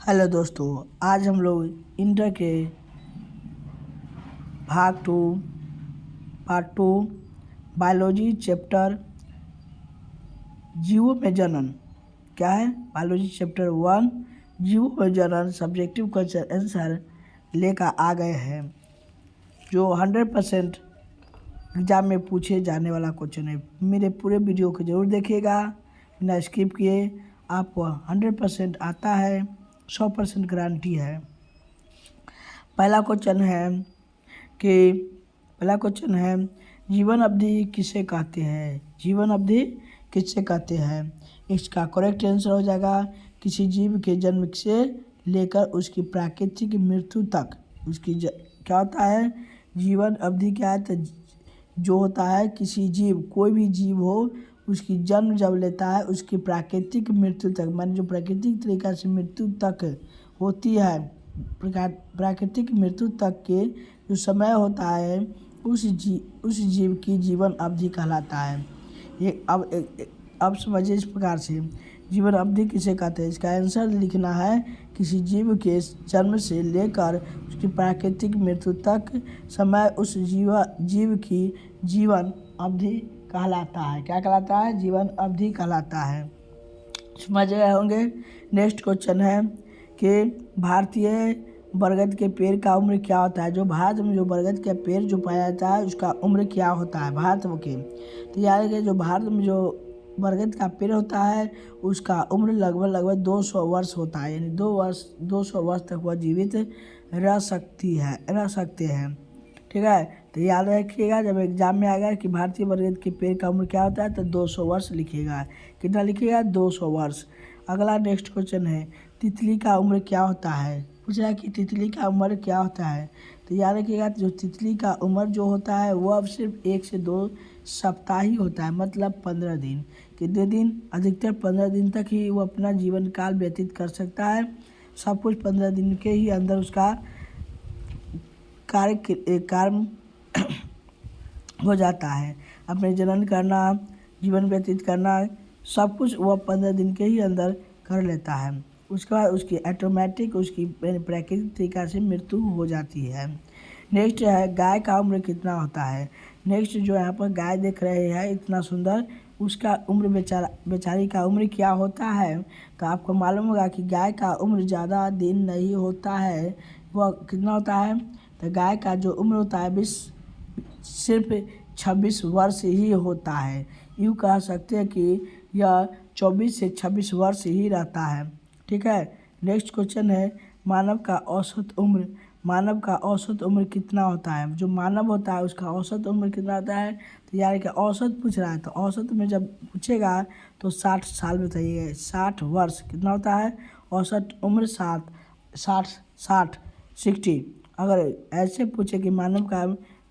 Hello दोस्तों, आज हम लोग इंटर के भाग 2 पार्ट 2 बायोलॉजी चैप्टर जीवों में जनन क्या है। बायोलॉजी चैप्टर 1 जीवों में जनन सब्जेक्टिव क्वेश्चन आंसर लेकर आ गए हैं, जो 100% एग्जाम में पूछे जाने वाला क्वेश्चन है। मेरे पूरे वीडियो को जरूर देखिएगा बिना स्किप किए। आपको 100% आता है, 100% गारंटी है। पहला क्वेश्चन है जीवन अवधि किसे कहते हैं। जीवन अवधि किससे कहते हैं। इसका करेक्ट आंसर हो जाएगा किसी जीव के जन्म से लेकर उसकी प्राकृतिक मृत्यु तक क्या होता है। जीवन अवधि क्या है, तो जो होता है किसी जीव, कोई भी जीव हो, उसकी जन्म जब लेता है उसकी प्राकृतिक मृत्यु तक, माने जो प्राकृतिक तरीका से मृत्यु तक होती है, प्राकृतिक मृत्यु तक के जो समय होता है उस जीव की जीवन अवधि कहलाता है। ये अब समझिए इस प्रकार से जीवन अवधि किसे कहते हैं। इसका आंसर लिखना है किसी जीव के जन्म से लेकर उसकी प्राकृतिक मृत्यु तक समय उस जीव की जीवन अवधि कहलाता है। क्या कहलाता है? जीवन अवधि कहलाता है। समझ गए होंगे। नेक्स्ट क्वेश्चन है कि भारतीय बरगद के पेड़ का उम्र क्या होता है। जो भारत में जो बरगद का पेड़ जो पाया जाता है उसका उम्र क्या होता है भारत के। तो याद रखिए, जो भारत में जो बरगद का पेड़ होता है उसका उम्र लगभग 200 वर्ष होता है, यानी 200 वर्ष तक वह जीवित रह सकते हैं। ठीक है, तो याद रखिएगा जब एग्जाम में आएगा कि भारतीय बरगद के पेड़ का उम्र क्या होता है तो 200 वर्ष लिखिएगा। कितना लिखिएगा? 200 वर्ष। अगला नेक्स्ट क्वेश्चन है तितली का उम्र क्या होता है। पूछ रहा है कि तितली का उम्र क्या होता है। तो याद रखिएगा जो तितली का उम्र जो होता है वो अब सिर्फ 1 से 2 सप्ताह ही होता है, मतलब 15 दिन। कितने दिन? अधिकतर 15 दिन तक ही वो अपना जीवन काल व्यतीत कर सकता है। सब कुछ 15 दिन के ही अंदर उसका कार्य हो जाता है। अपने जनन करना, जीवन व्यतीत करना, सब कुछ वह 15 दिन के ही अंदर कर लेता है। उसके बाद उसकी ऑटोमेटिक उसकी प्राकृतिक तरीका से मृत्यु हो जाती है। नेक्स्ट है गाय का उम्र कितना होता है। नेक्स्ट जो यहाँ पर गाय देख रहे हैं इतना सुंदर, उसका उम्र बेचारी का उम्र क्या होता है। तो आपको मालूम होगा कि गाय का उम्र ज़्यादा दिन नहीं होता है। वह कितना होता है, तो गाय का जो उम्र होता है सिर्फ 26 वर्ष ही होता है। यूँ कह सकते हैं कि यह 24 से 26 वर्ष ही रहता है। ठीक है। नेक्स्ट क्वेश्चन है मानव का औसत उम्र कितना होता है। जो मानव होता है उसका औसत उम्र कितना होता है। तो यार कि औसत पूछ रहा है तो औसत में जब पूछेगा तो 60 साल बताइए। 60 वर्ष कितना होता है औसत उम्र? 60। अगर ऐसे पूछे कि मानव का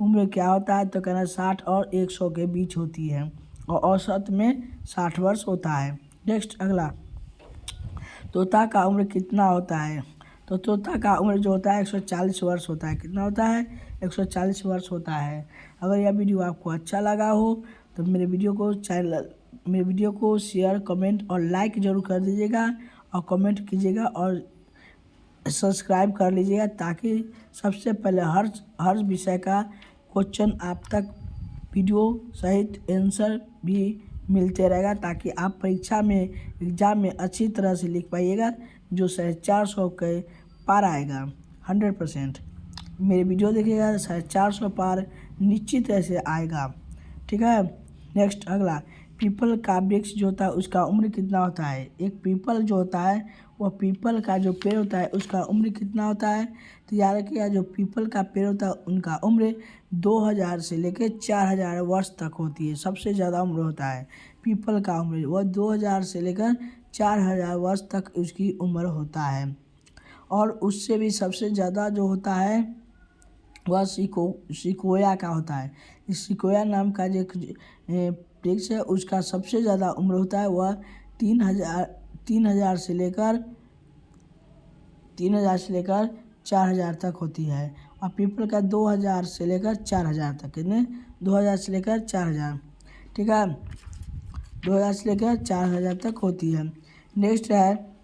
उम्र क्या होता है तो कहना 60 और 100 के बीच होती है और औसत में 60 वर्ष होता है। नेक्स्ट अगला, तोता का उम्र कितना होता है। तो तोता का उम्र जो होता है 140 वर्ष होता है। कितना होता है? 140 वर्ष होता है। अगर यह वीडियो आपको अच्छा लगा हो तो मेरे वीडियो को शेयर, कमेंट और लाइक ज़रूर कर दीजिएगा और कमेंट कीजिएगा और सब्सक्राइब कर लीजिएगा, ताकि सबसे पहले हर विषय का क्वेश्चन आप तक वीडियो सहित आंसर भी मिलते रहेगा, ताकि आप परीक्षा में एग्ज़ाम में अच्छी तरह से लिख पाइएगा, जो 450 के पार आएगा 100%। मेरे वीडियो देखिएगा 450 पार निश्चित ऐसे आएगा। ठीक है। नेक्स्ट अगला, पीपल का वृक्ष जो होता है उसका उम्र कितना होता है। एक पीपल जो होता है वह पीपल का जो पेड़ होता है उसका उम्र कितना होता है। तो याद रखिएगा जो पीपल का पेड़ होता है उनका उम्र 2000 से लेकर 4000 वर्ष तक होती है। सबसे ज़्यादा उम्र होता है पीपल का उम्र, वह 2000 से लेकर 4000 वर्ष तक उसकी उम्र होता है। और उससे भी सबसे ज़्यादा जो होता है वह सिकोया का होता है। इस सिकोया नाम का जो वृक्ष है उसका सबसे ज़्यादा उम्र होता है, वह 3000 से लेकर 4000 तक होती है। और पीपल का 2000 से लेकर 4000 तक, कितने? 2000 से लेकर 4000। ठीक है, 2000 से लेकर 4000 तक होती है। नेक्स्ट है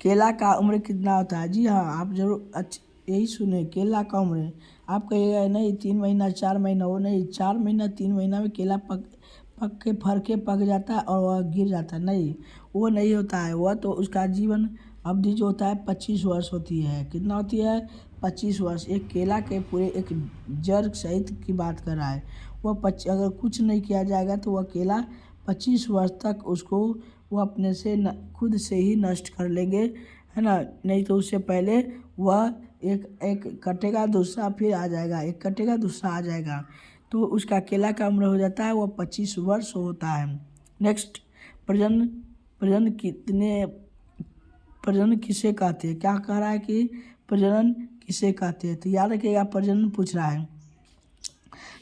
केला का उम्र कितना होता है? जी हाँ, आप जरूर यही सुने, केला का उम्र। आप कहिएगा नहीं 3 महीना 4 महीना, वो नहीं, 4 महीना 3 महीना में केला पक पक के फर के पक जाता है और वह गिर जाता है, नहीं, वो नहीं होता है। वह तो उसका जीवन अवधि जो होता है 25 वर्ष होती है। कितना होती है? 25 वर्ष। एक केला के पूरे एक जड़ सहित की बात कर रहा है। वह अगर कुछ नहीं किया जाएगा तो वह केला 25 वर्ष तक उसको वो अपने से खुद से ही नष्ट कर लेंगे, है ना। नहीं तो उससे पहले वह एक कटेगा, दूसरा फिर आ जाएगा, एक कटेगा दूसरा आ जाएगा, तो उसका केला का उम्र हो जाता है, वह 25 वर्ष होता है। नेक्स्ट, प्रजनन प्रजनन किसे कहते हैं? क्या कह रहा है कि प्रजनन किसे कहते हैं? तो याद रखिएगा, प्रजनन पूछ रहा है।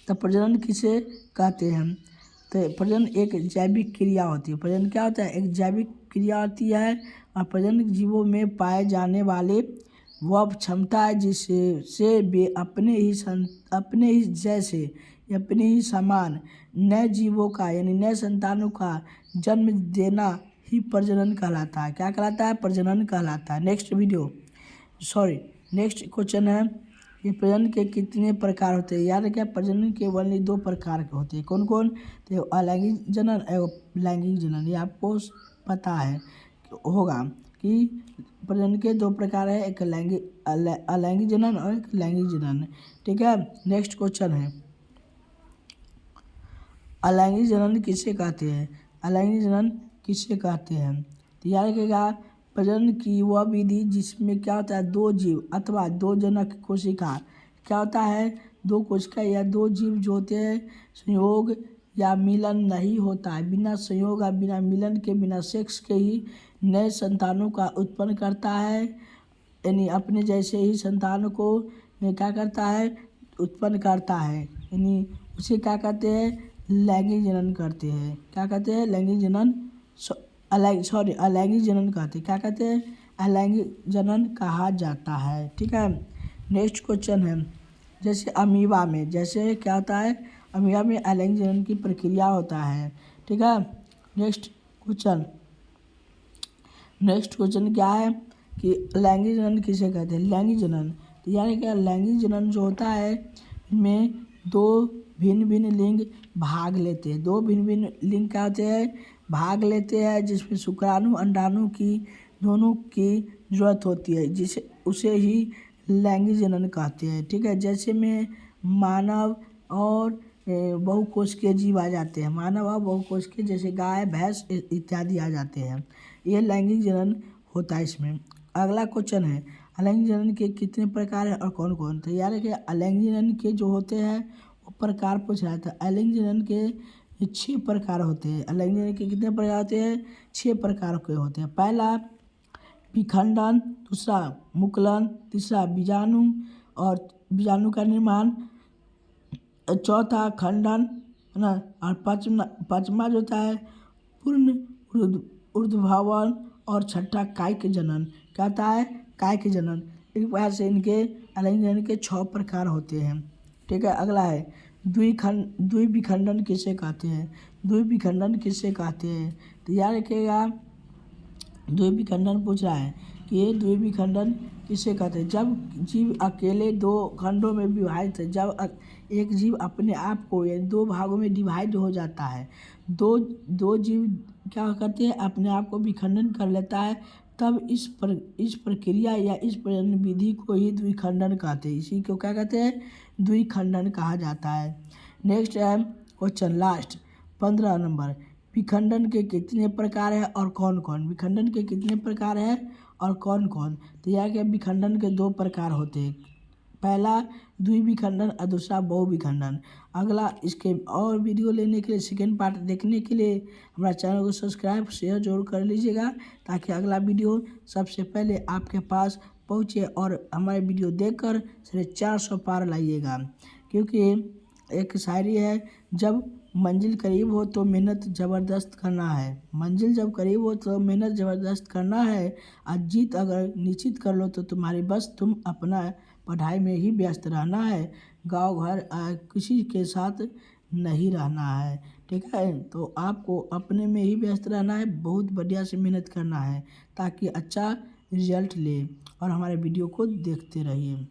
तो प्रजनन किसे कहते हैं? तो प्रजनन एक जैविक क्रिया होती है। प्रजनन क्या होता है? एक जैविक क्रिया होती है, और प्रजनन जीवों में पाए जाने वाले वह क्षमता है जिससे वे अपने ही जैसे, अपने ही समान नए जीवों का यानी नए संतानों का जन्म देना ही प्रजनन कहलाता है। क्या कहलाता है? प्रजनन कहलाता है। नेक्स्ट क्वेश्चन है, ये प्रजनन के कितने प्रकार होते हैं? याद रखिए, प्रजनन के ओनली 2 प्रकार के होते हैं। कौन कौन? तो अलैंगिक जनन एवं लैंगिक जनन। ये आपको पता है होगा कि प्रजनन के 2 प्रकार है, एक अलैंगिक जनन और एक लैंगिक जनन। ठीक है। नेक्स्ट क्वेश्चन है, अलैंगिक जनन किसे कहते हैं? अलैंगिक जनन किसे कहते हैं? तो याद रखिएगा, प्रजनन की वह विधि जिसमें क्या होता है, 2 जीव अथवा 2 जनक कोशिका, क्या होता है, 2 कोशिका या 2 जीव जो होते हैं, संयोग या मिलन नहीं होता है। बिना संयोग या बिना मिलन के, बिना सेक्स के ही नए संतानों का उत्पन्न करता है, यानी अपने जैसे ही संतानों को क्या करता है, उत्पन्न करता है, यानी उसे क्या कहते हैं, लैंगिक जनन करते हैं। क्या कहते हैं? लैंगिक जनन, अलैंगिक जनन कहते हैं। क्या कहते हैं? अलैंगिक जनन कहा जाता है। ठीक है। नेक्स्ट क्वेश्चन है, जैसे अमीबा में, जैसे क्या होता है, अमीबा में अलैंगिक जनन की प्रक्रिया होता है। ठीक है। नेक्स्ट क्वेश्चन क्या है कि लैंगिक जनन किसे कहते हैं? लैंगिक जनन, तो यानी क्या, लैंगिक जनन जो होता है में 2 भिन्न भिन्न लिंग भाग लेते हैं। 2 भिन्न भिन्न लिंग क्या होते हैं, भाग लेते हैं, जिसमें शुक्राणु अंडाणु की दोनों की जरूरत होती है, जिसे उसे ही लैंगिक जनन कहते हैं। ठीक है। जैसे में मानव और बहुकोशिकीय जीव आ जाते हैं। मानव और बहुकोशिकीय जैसे गाय भैंस इत्यादि आ जाते हैं। ये लैंगिक जनन होता है इसमें। अगला क्वेश्चन है, अलैंगिक जनन के कितने प्रकार हैं और कौन कौन? तो यार कि अलैंगिक जनन के जो होते हैं वो प्रकार पूछ रहा था। अलैंगिक जनन के 6 प्रकार होते हैं। अलैंगिक जनन के कितने प्रकार होते हैं? 6 प्रकार के होते हैं। पहला विखंडन, दूसरा मुकुलन, तीसरा बीजाणु और बीजाणु का निर्माण, चौथा खंडन, है ना, और पांचवा जो होता है पूर्ण ऊर्ध्वभावन, और छठा कायिक जनन। क्या होता है? कायिक जनन। इस प्रकार से इनके अलैंगिक जनन के 6 प्रकार होते हैं। ठीक है। अगला है द्विविखंडन किसे कहते हैं? द्विविखंडन किसे कहते हैं? तो याद रखिएगा, द्विविखंडन पूछ रहा है कि ये द्विविखंडन किसे कहते हैं? जब जीव अकेले 2 खंडों में विभाजित है, जब एक जीव अपने आप को यानी 2 भागों में डिवाइड हो जाता है, दो जीव क्या करते हैं, अपने आप को विखंडन कर लेता है, तब इस प्रक्रिया या इस प्रजनन विधि को ही द्विखंडन कहते हैं। इसी को क्या कहते हैं? द्विखंडन कहा जाता है। नेक्स्ट है क्वेश्चन लास्ट 15 नंबर, विखंडन के कितने प्रकार है और कौन कौन? विखंडन के कितने प्रकार है और कौन कौन? तो यह कि विखंडन के 2 प्रकार होते हैं। पहला द्विविखंडन और दूसरा बहुविखंडन। अगला इसके और वीडियो लेने के लिए, सेकेंड पार्ट देखने के लिए हमारा चैनल को सब्सक्राइब शेयर जरूर कर लीजिएगा, ताकि अगला वीडियो सबसे पहले आपके पास पहुँचे और हमारे वीडियो देखकर 450 पार लाइएगा। क्योंकि एक शायरी है, जब मंजिल करीब हो तो मेहनत ज़बरदस्त करना है। मंजिल जब करीब हो तो मेहनत ज़बरदस्त करना है, और जीत अगर निश्चित कर लो तो तुम्हारी बस तुम अपना पढ़ाई में ही व्यस्त रहना है। गांव घर किसी के साथ नहीं रहना है। ठीक है। तो आपको अपने में ही व्यस्त रहना है, बहुत बढ़िया से मेहनत करना है, ताकि अच्छा रिजल्ट लें और हमारे वीडियो को देखते रहिए।